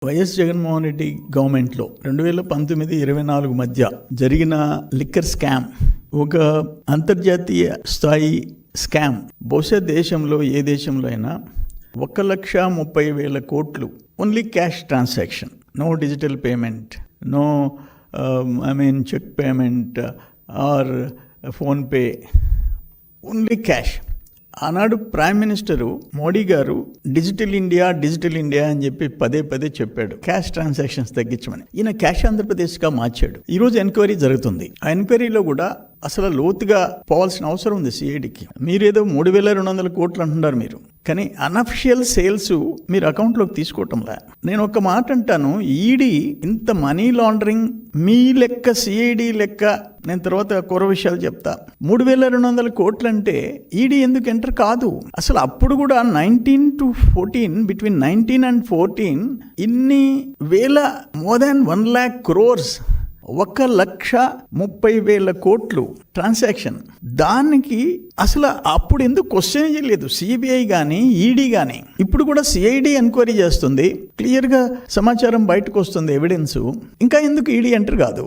YS Jaganmohan Reddy గవర్నమెంట్లో 2019-24 మధ్య జరిగిన లిక్కర్ స్కామ్ ఒక అంతర్జాతీయ స్థాయి స్కామ్. బహుశా దేశంలో ఏ దేశంలో అయినా 1,30,000 కోట్లు only cash transaction, no digital payment, no cheque payment or PhonePe, only cash. ఆనాడు ప్రైమ్ మినిస్టరు మోడీ గారు డిజిటల్ ఇండియా అని చెప్పి పదే చెప్పాడు, క్యాష్ ట్రాన్సాక్షన్స్ తగ్గించమని. ఈయన క్యాష్ ఆంధ్రప్రదేశ్గా మార్చాడు. ఈరోజు ఎంక్వైరీ జరుగుతుంది. ఆ ఎంక్వైరీలో కూడా అసలు లోతుగా పోవాల్సిన అవసరం ఉంది సిఐడికి. మీరేదో 3,200 కోట్లు అంటున్నారు మీరు, కానీ అన్అఫిషియల్ సేల్స్ మీరు అకౌంట్లోకి తీసుకోవటంలా. నేను ఒక మాట అంటాను, ఈడీ ఇంత మనీ లాండరింగ్ మీ లెక్క, సిఐడి లెక్క, నేను తర్వాత కూర విషయాలు చెప్తా. 3,200 కోట్లు అంటే ఈడీ ఎందుకు ఎంటర్ కాదు? అసలు అప్పుడు కూడా 19-14, బిట్వీన్ 19 and 14 ఇన్ని వేల, మోర్ దాన్ 1 lakh crores, 1,30,000 కోట్లు ట్రాన్సాక్షన్. దానికి అసలు అప్పుడు ఎందుకు క్వశ్చన్ చేయలేదు సిబిఐ కానీ ఈడీ కానీ? ఇప్పుడు కూడా సిఐడి ఎంక్వైరీ చేస్తుంది, క్లియర్గా సమాచారం బయటకు వస్తుంది, ఎవిడెన్స్. ఇంకా ఎందుకు ఈడీ ఎంటర్ కాదు?